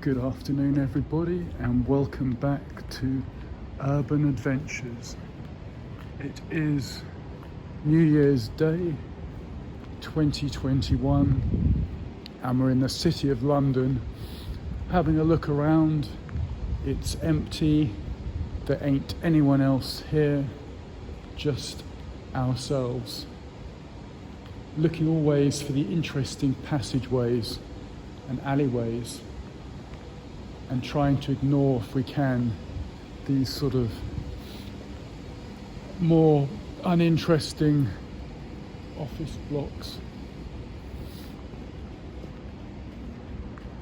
Good afternoon everybody, and welcome back to Urban Adventures. It is New Year's Day 2021 and we're in the city of London having a look around. It's empty, there ain't anyone else here, just ourselves. Looking always for the interesting passageways and alleyways, and trying to ignore, if we can, these sort of more uninteresting office blocks.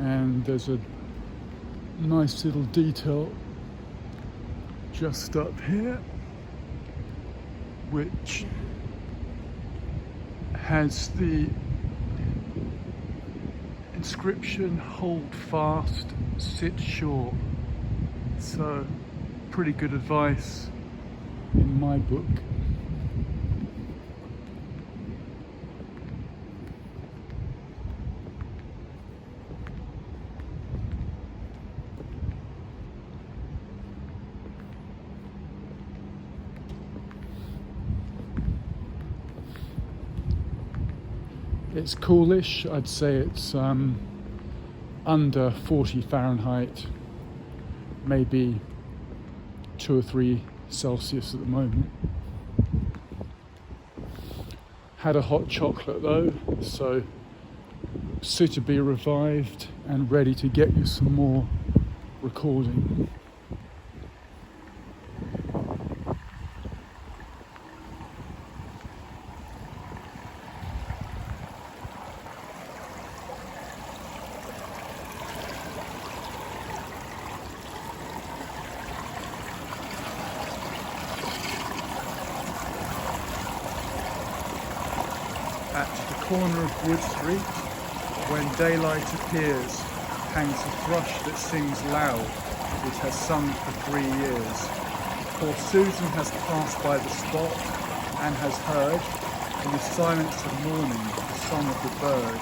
And there's a nice little detail just up here which has the inscription "Hold fast, sit sure." So pretty good advice in my book. It's coolish. I'd say it's under 40 Fahrenheit, maybe 2 or 3 Celsius at the moment. Had a hot chocolate though, so suitably revived and ready to get you some more recording. At the corner of Wood Street, when daylight appears, hangs a thrush that sings loud. It has sung for 3 years. Poor Susan has passed by the spot and has heard, in the silence of morning, the song of the bird.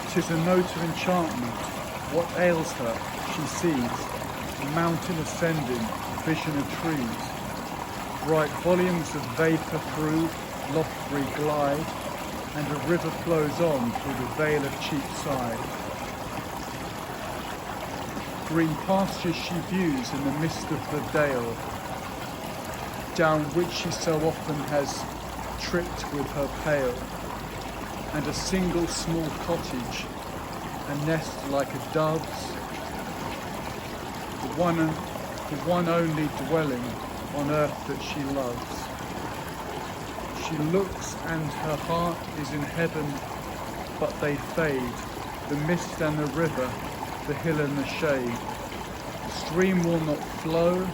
'Tis a note of enchantment. What ails her? She sees a mountain ascending, a vision of trees. Bright volumes of vapour through Lothbury glide, and a river flows on through the vale of Cheapside. Green pastures she views in the mist of the dale, down which she so often has tripped with her pail, and a single small cottage, a nest like a dove's, the one only dwelling on earth that she loves. She looks and her heart is in heaven, but they fade, the mist and the river, the hill and the shade. The stream will not flow,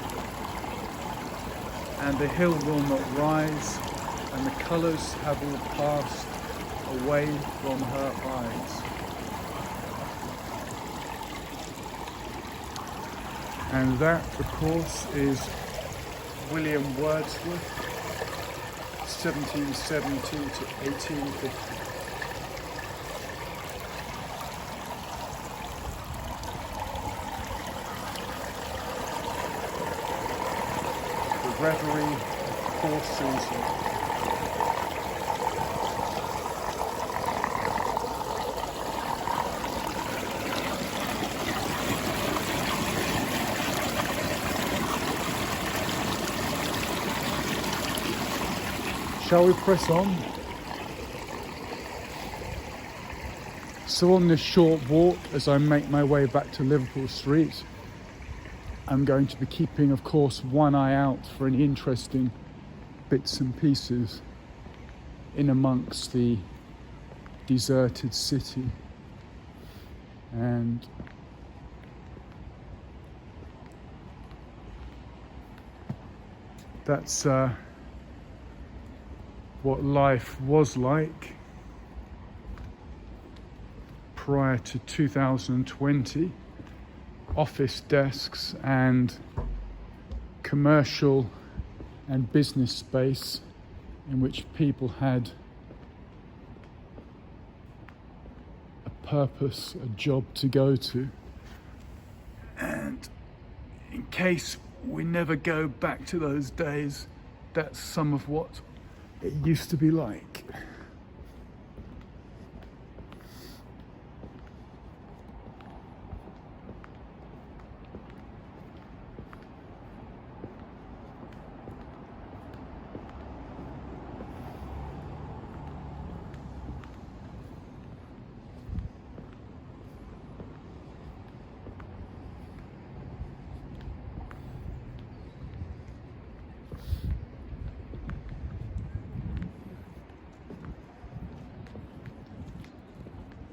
and the hill will not rise, and the colours have all passed away from her eyes. And that, of course, is William Wordsworth, 1770 to 1850. The Reverie of Poor Susan. Shall we press on? So on this short walk, as I make my way back to Liverpool Street, I'm going to be keeping, of course, one eye out for any interesting bits and pieces in amongst the deserted city. And that's what life was like prior to 2020. Office desks and commercial and business space in which people had a purpose, a job to go to. And in case we never go back to those days, that's some of what it used to be like.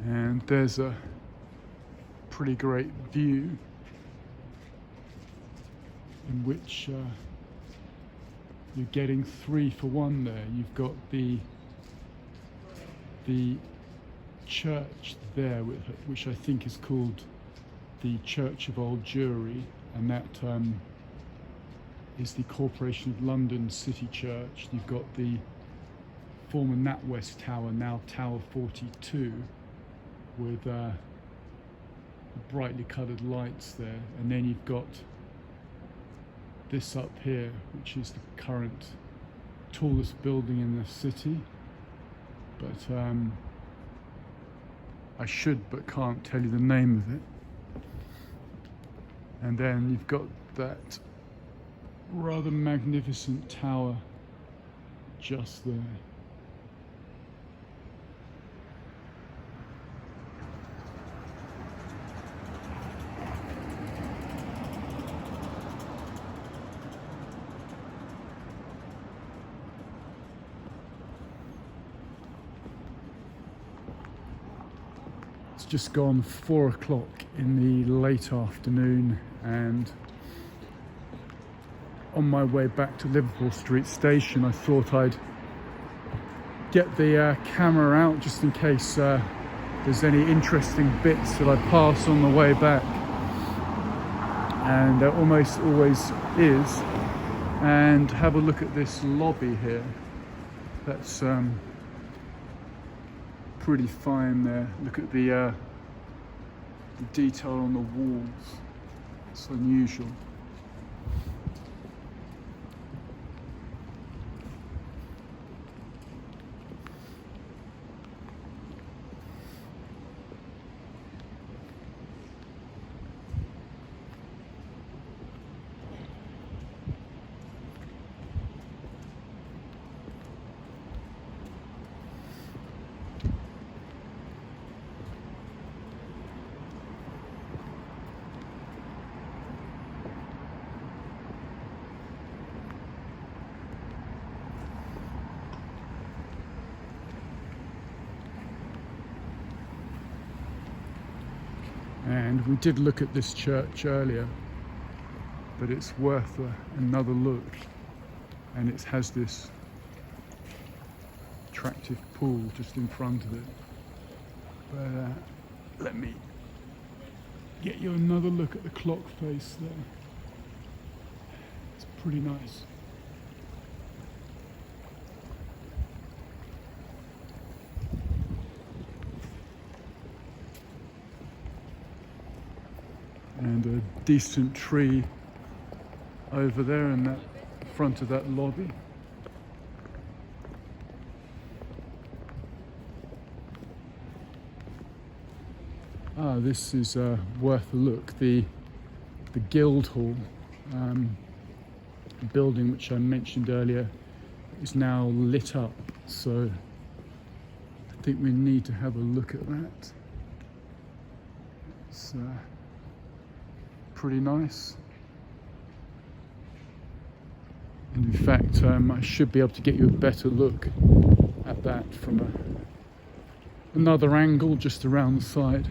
And there's a pretty great view in which you're getting 3 for 1 there. You've got the church there, which I think is called the Church of Old Jewry, and that is the Corporation of London City Church. You've got the former NatWest Tower, now Tower 42, with brightly coloured lights there, and then you've got this up here, which is the current tallest building in the city, but I should but can't tell you the name of it. And then you've got that rather magnificent tower just there. It's just gone 4 o'clock in the late afternoon, and on my way back to Liverpool Street Station I thought I'd get the camera out just in case there's any interesting bits that I pass on the way back, and there almost always is. And have a look at this lobby here. That's pretty fine there. Look at the detail on the walls. It's unusual. And we did look at this church earlier, but it's worth another look. And it has this attractive pool just in front of it. But let me get you another look at the clock face there. It's pretty nice. And a decent tree over there in that front of that lobby. This is worth a look. The Guildhall building, which I mentioned earlier, is now lit up, so I think we need to have a look at that. It's pretty nice. And in fact, I should be able to get you a better look at that from another angle just around the side.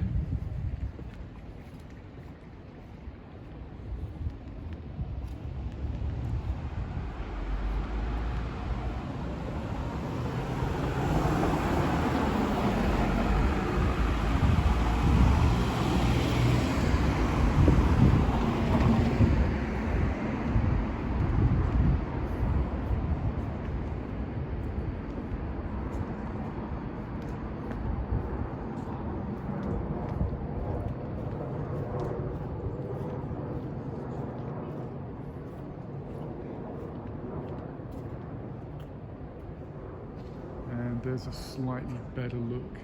And there's a slightly better look,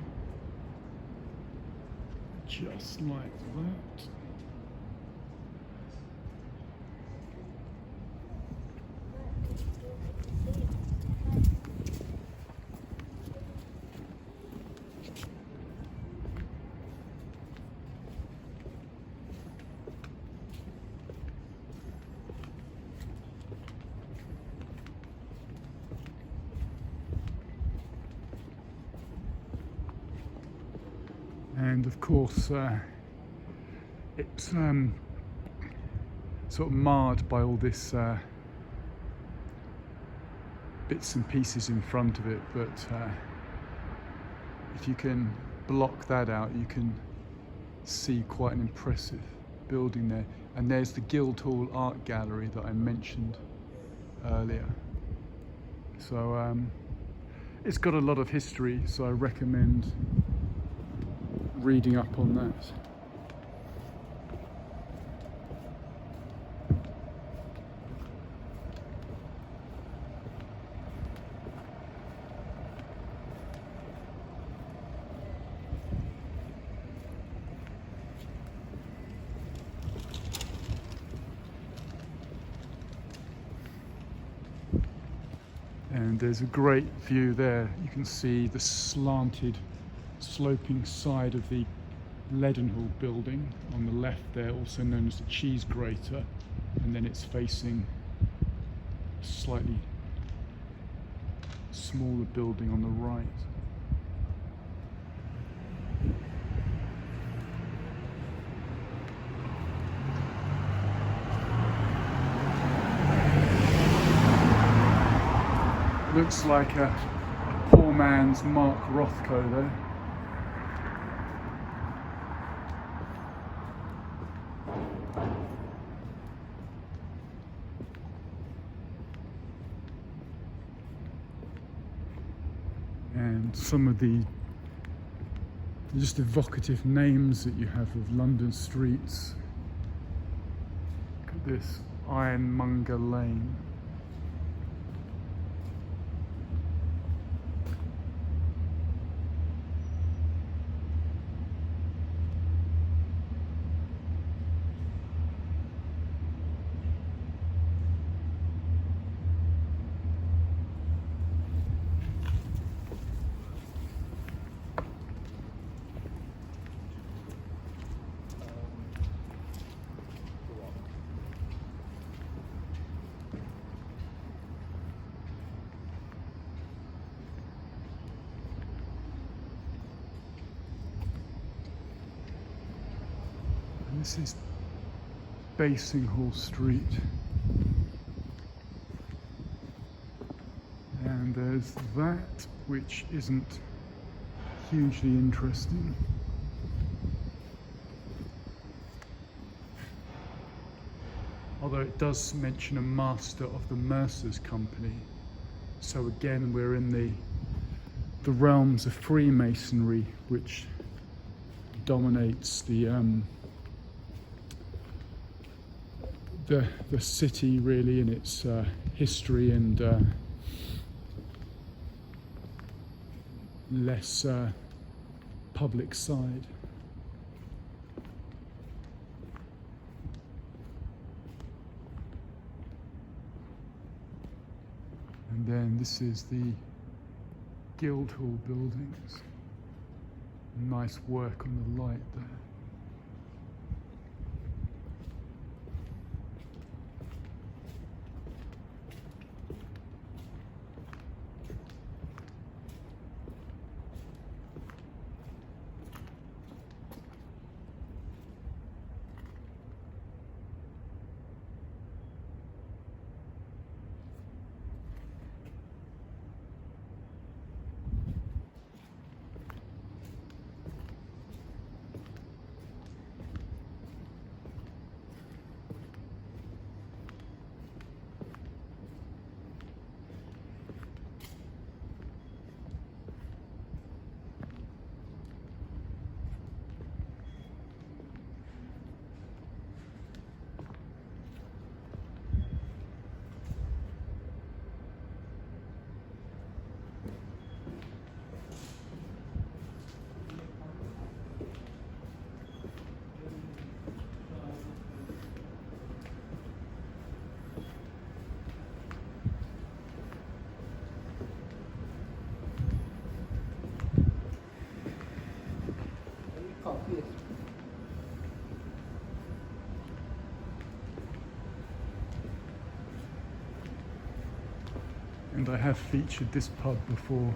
just like that. And of course, it's sort of marred by all this bits and pieces in front of it, but if you can block that out, you can see quite an impressive building there. And there's the Guildhall Art Gallery that I mentioned earlier. So it's got a lot of history, so I recommend reading up on that. And there's a great view there. You can see the slanted, sloping side of the Leadenhall building on the left there, also known as the cheese grater, and then it's facing a slightly smaller building on the right. Looks like a poor man's Mark Rothko there. And some of the just evocative names that you have of London streets. Look at this, Ironmonger Lane. This is Basinghall Street, and there's that, which isn't hugely interesting. Although it does mention a master of the Mercers Company, so again we're in the realms of Freemasonry, which dominates the city really in its history and less public side. And then this is the Guildhall buildings. Nice work on the light there. And I have featured this pub before,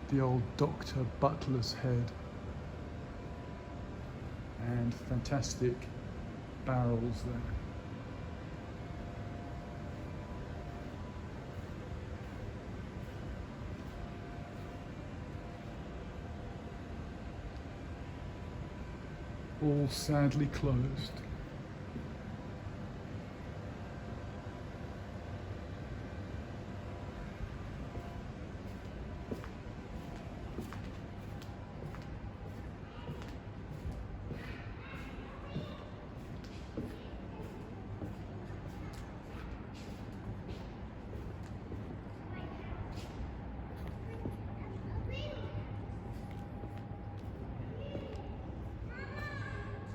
the old Dr. Butler's Head, and fantastic barrels there. All sadly closed.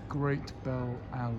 Great Bell Alley.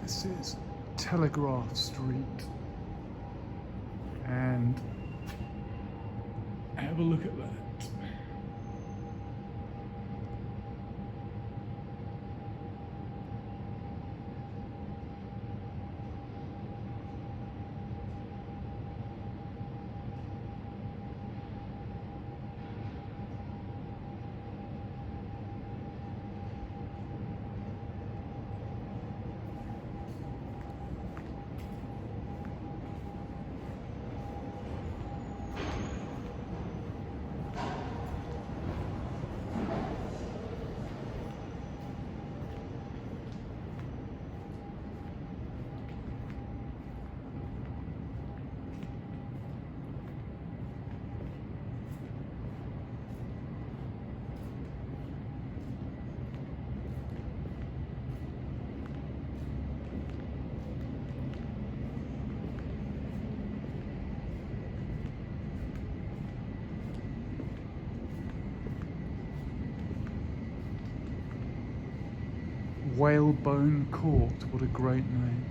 This is Telegraph Street, and have a look at that. Whalebone Court, what a great name.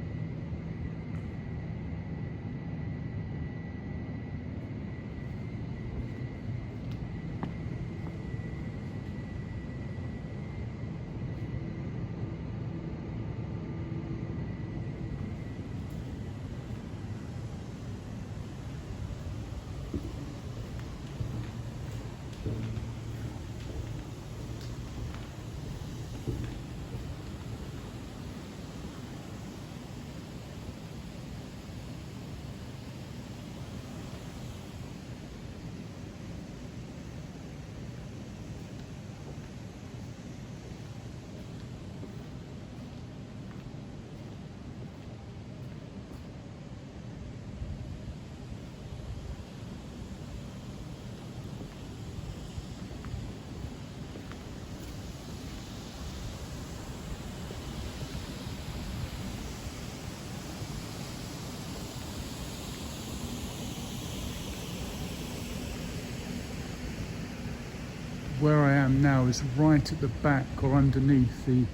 Where I am now is right at the back or underneath the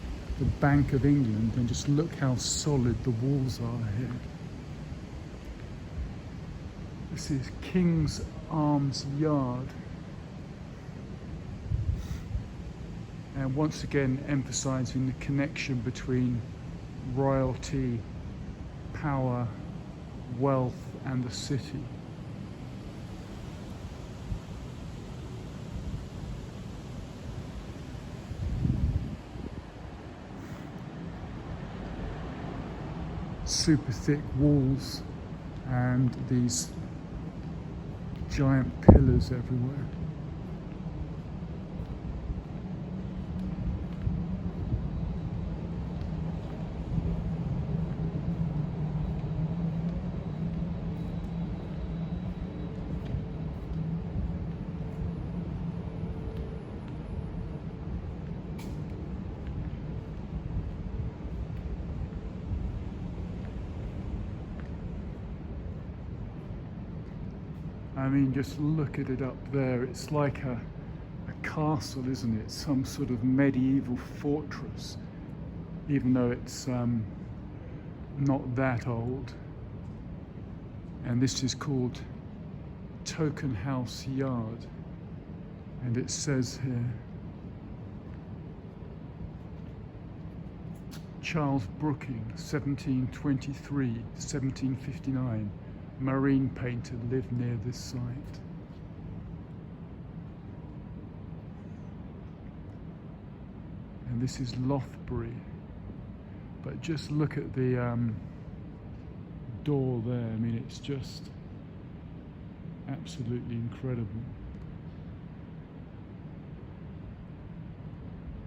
Bank of England, and just look how solid the walls are here. This is King's Arms Yard, and once again emphasising the connection between royalty, power, wealth and the city. Super thick walls and these giant pillars everywhere. I mean, just look at it up there. It's like a castle, isn't it? Some sort of medieval fortress, even though it's not that old. And this is called Token House Yard. And it says here, Charles Brooking, 1723-1759, marine painter, lived near this site. And this is Lothbury. But just look at the door there. I mean, it's just absolutely incredible.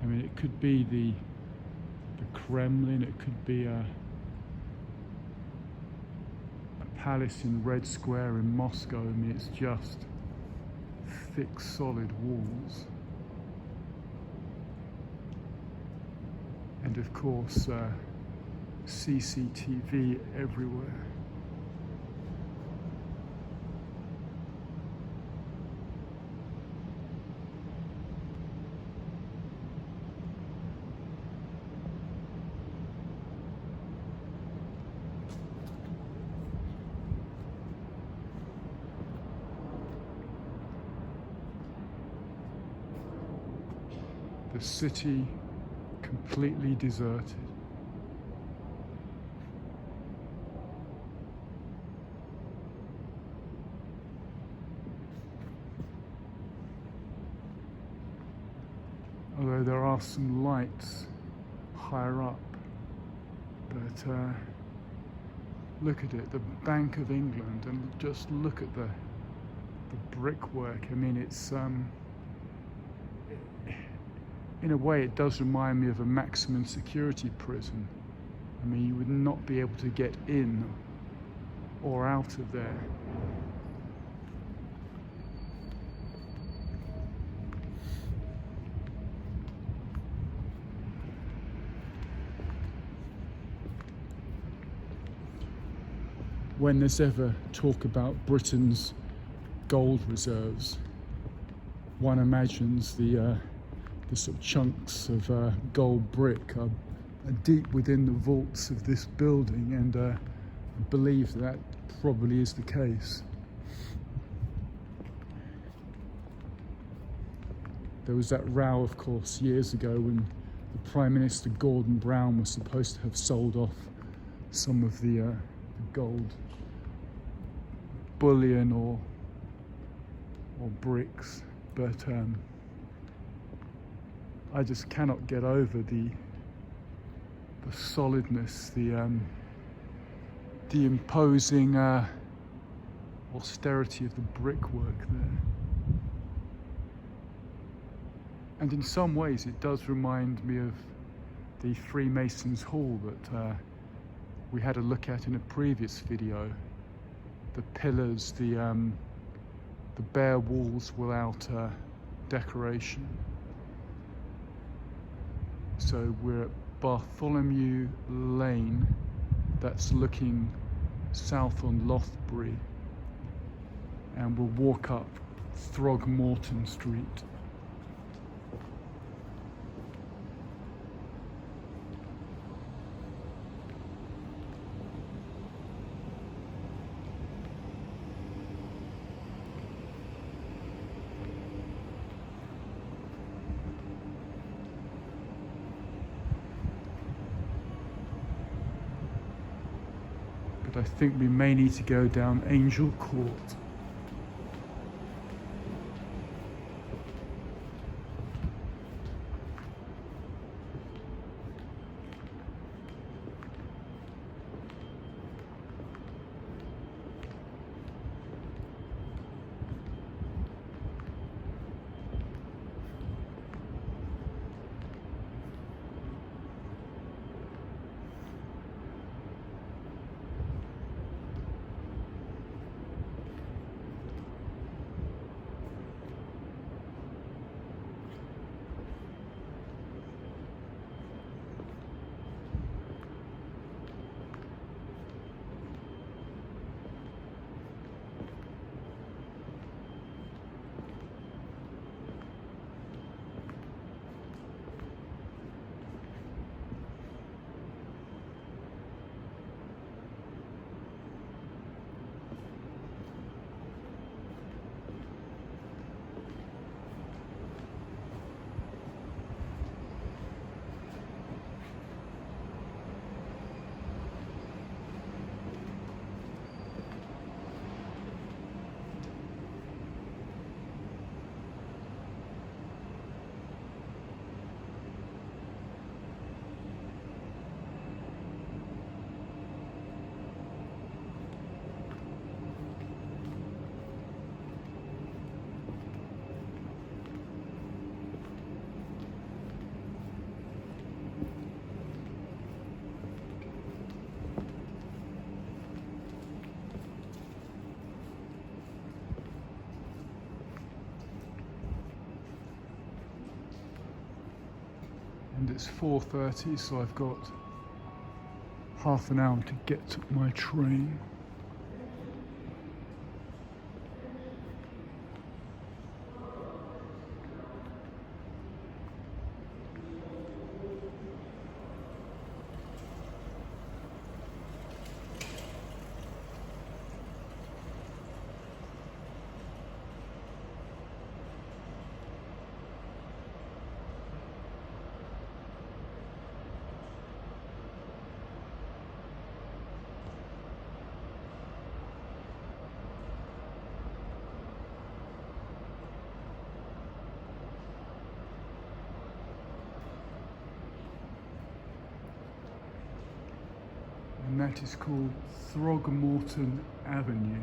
I mean, it could be the Kremlin, it could be a palace in Red Square in Moscow. I mean, it's just thick, solid walls. And of course, CCTV everywhere. The city completely deserted. Although there are some lights higher up, but look at it, the Bank of England, and just look at the brickwork. I mean, it's in a way, it does remind me of a maximum security prison. I mean, you would not be able to get in or out of there. When there's ever talk about Britain's gold reserves, one imagines the sort of chunks of gold brick are deep within the vaults of this building, and I believe that probably is the case. There was that row, of course, years ago when the Prime Minister Gordon Brown was supposed to have sold off some of the gold bullion or bricks, but I just cannot get over the solidness, the imposing austerity of the brickwork there. And in some ways it does remind me of the Freemasons' Hall that we had a look at in a previous video. The pillars, the bare walls without decoration. So we're at Bartholomew Lane, that's looking south on Lothbury, and we'll walk up Throgmorton Street. I think we may need to go down Angel Court. it's 4:30, so I've got half an hour to get to my train. And that is called Throgmorton Avenue.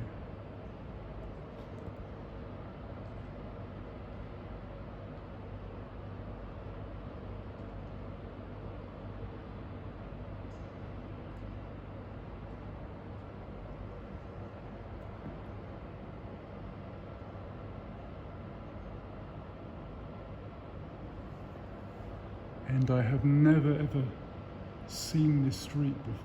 And I have never ever seen this street before.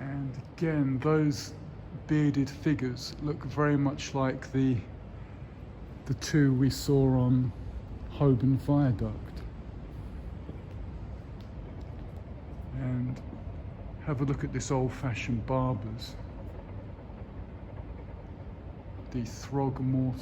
And again, those bearded figures look very much like the two we saw on Holborn Viaduct. And have a look at this old-fashioned barbers, the Throgmorton.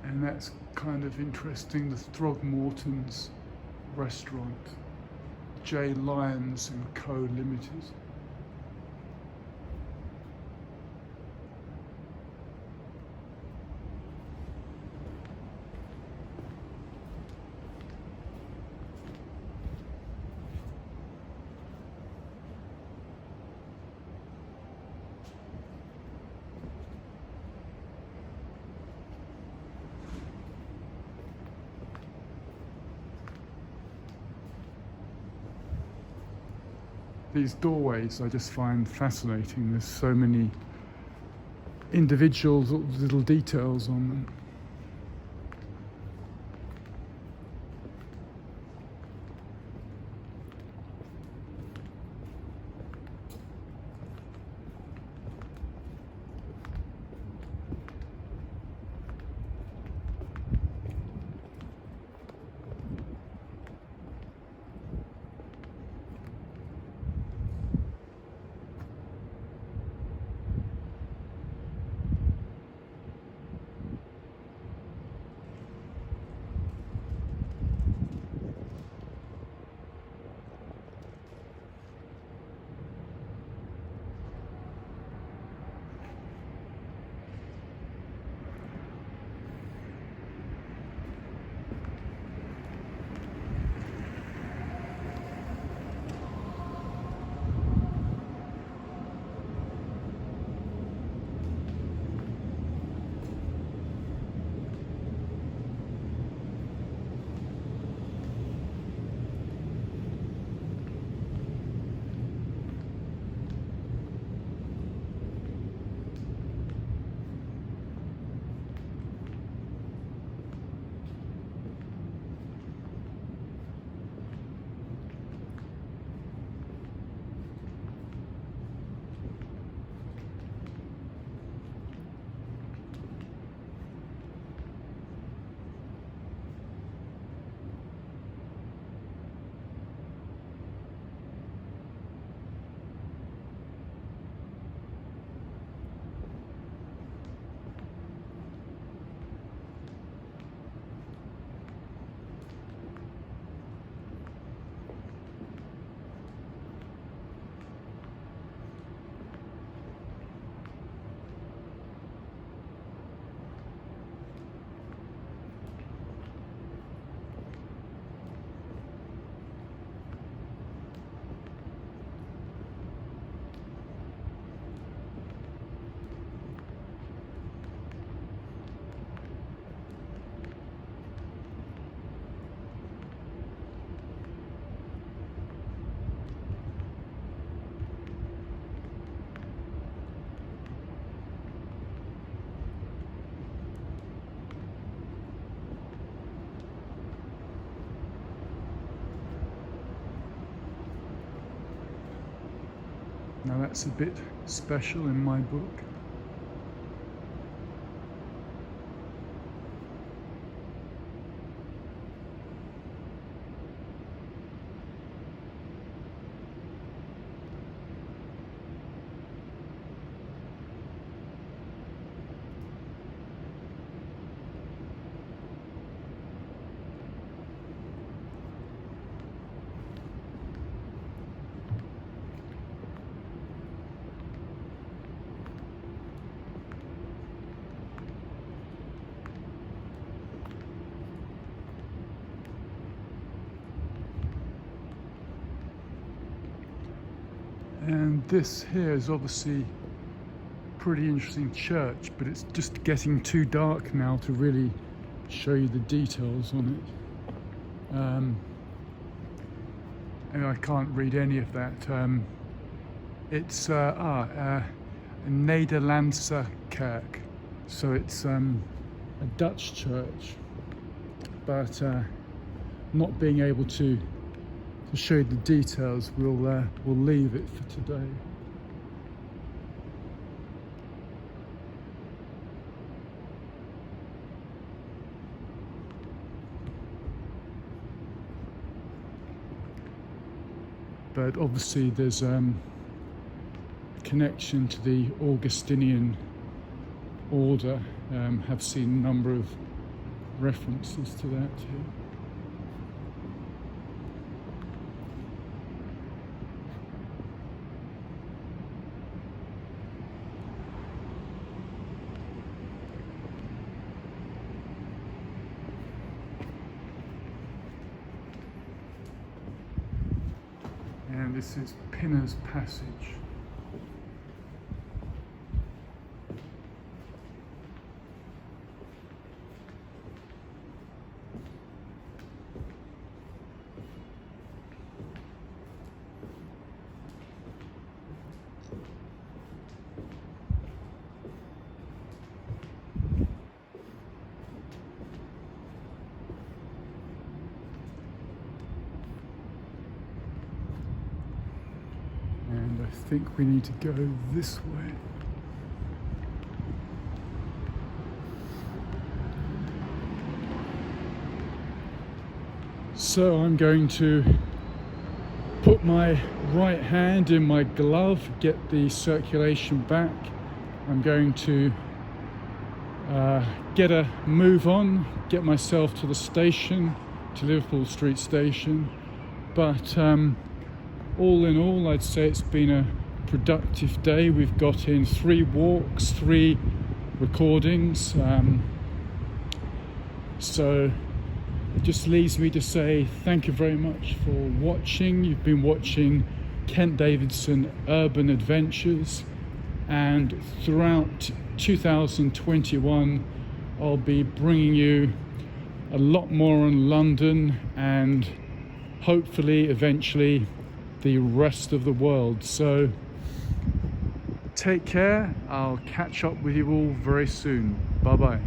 And that's kind of interesting, the Throgmorton's restaurant, J. Lyons and Co. Limited. These doorways I just find fascinating. There's so many individual little details on them. Now that's a bit special in my book. And this here is obviously a pretty interesting church, but it's just getting too dark now to really show you the details on it. And I can't read any of that. It's Nederlandse Kerk, so it's a Dutch church, but not being able to show you the details, we'll leave it for today. But obviously there's a connection to the Augustinian order. Have seen a number of references to that here. And this is Pinner's Passage. And I think we need to go this way. So I'm going to put my right hand in my glove, get the circulation back. I'm going to get a move on, get myself to the station, to Liverpool Street Station. But all in all, I'd say it's been a productive day. We've got in 3 walks, 3 recordings. So it just leaves me to say thank you very much for watching. You've been watching Kent Davidson Urban Adventures, and throughout 2021 I'll be bringing you a lot more on London and hopefully eventually the rest of the world. So take care. I'll catch up with you all very soon. Bye bye.